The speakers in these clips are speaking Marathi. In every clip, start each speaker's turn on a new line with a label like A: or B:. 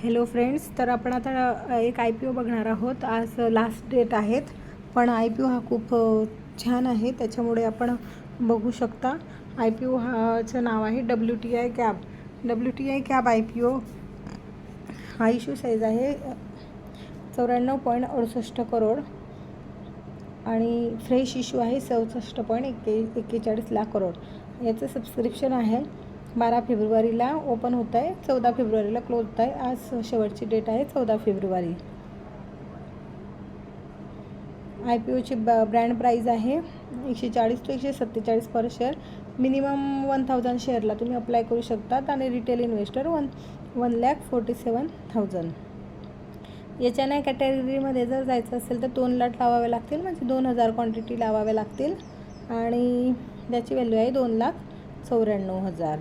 A: हॅलो फ्रेंड्स, तर आपण आता एक IPO बघणार आहोत। आज लास्ट डेट आहेत, पण IPO हा खूप छान आहे, त्याच्यामुळे आपण बघू शकता। IPO हाचं नाव आहे WTI cab. WTI cab IPO हा इश्यू साईज आहे 94.68 करोड आणि फ्रेश इश्यू आहे 64.41 लाख करोड। याचं सबस्क्रिप्शन आहे 12 फेब्रुवारीला ओपन होत आहे, 14 फेब्रुवारीला क्लोज होत आहे। आज शेवटची डेट आहे 14 फेब्रुवारी। IPOची ब्रँड प्राईज आहे 140 ते 147 पर शेअर। मिनिमम 1000 शेअरला तुम्ही अप्लाय करू शकतात आणि रिटेल इन्व्हेस्टर 1,47,000। याच्या नाही कॅटेगरीमध्ये जर जायचं असेल तर 2 लाट लावावे लागतील, म्हणजे 2000 क्वांटिटी लावावे लागतील आणि त्याची व्हॅल्यू आहे 2,94,000।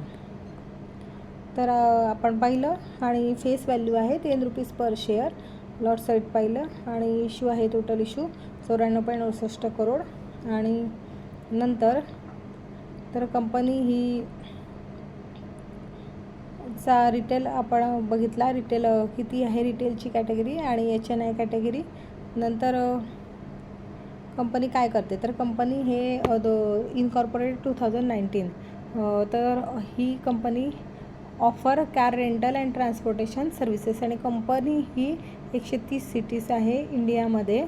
A: तर आपण पाहिलं आणि फेस व्हॅल्यू आहे 10 rupees per share. Lot side पाहिलं आणि इश्यू आहे टोटल इश्यू 94.68 करोड। आणि नंतर तर कंपनी ही चा रिटेल आपण बघितला, रिटेल किती आहे रिटेलची कॅटेगरी आणि HNI कॅटेगरी। नंतर कंपनी काय करते, तर कंपनी हे इनकॉर्पोरेट 2019। तर ही company offer car rental and transportation services आणि कंपनी ही 130 सिटीज आहे इंडियामध्ये।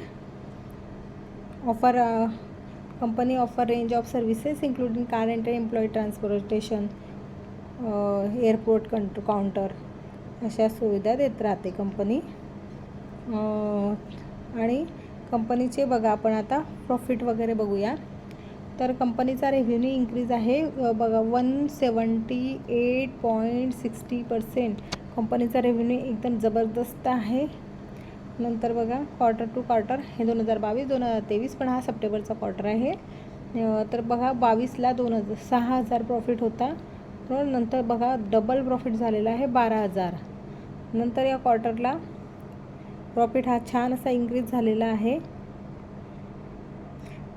A: Company offer range of services including car rental, employee transportation, airport counter अशा सुविधा देत राहते कंपनी। आणि कंपनीचे बघा आपण आता प्रॉफिट वगैरे बघूया। तर कंपनीचा रेव्हेन्यू इंक्रीज आहे बघा 178.60%। कंपनीचा रेव्हेन्यू एकदम ज़बरदस्त आहे। नंतर बघा क्वार्टर टू क्वार्टर हे 2022-2023, पण हा सप्टेंबरचा क्वार्टर आहे। तर बघा 22ला 6,000 प्रॉफिट होता, तर नंतर बघा डबल प्रॉफिट झालेला आहे 12,000। नंतर या क्वार्टरला प्रॉफिट हा छान असा इंक्रीज झालेला आहे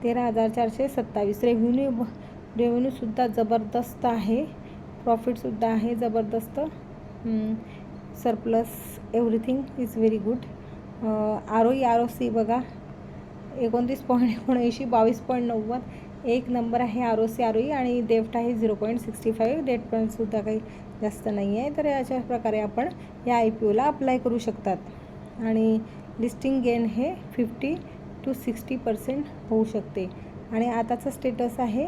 A: 13,427। रेव्हेन्यूसुद्धा ज़बरदस्त आहे, प्रॉफिटसुद्धा आहे ज़बरदस्त। Surplus everything is very good. ROC बघा 29.79, 22.90, एक नंबर आहे ROE आणि डेप्ट आहे 0.65। डेट पण सुद्धा काही जास्त नाही आहे। तर अशा प्रकारे आपण या IPOला अप्लाय करू शकतात आणि लिस्टिंग गेन हे 50 to 60% होऊ शकते। आणि आताचा स्टेटस आहे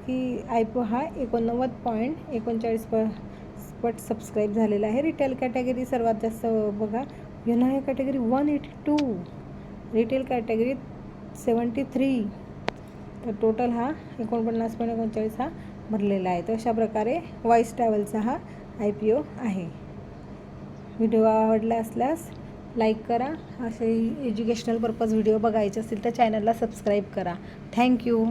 A: की IPO हा 89.39% सबस्क्राईब झालेला आहे। रिटेल कॅटेगरी सर्वात जास्त बघा, HNI कॅटेगरी 182, रिटेल कॅटेगरी 73, तर टोटल हा 49.39 हा भरलेला आहे। तर अशा प्रकारे वाईस ट्रॅव्हलचा हा IPO आहे। व्हिडिओ आवडला असल्यास लाईक करा, असे एज्युकेशनल पर्पज व्हिडिओ बघायचे असतील तर चॅनलला सबस्क्राईब करा। थँक्यू।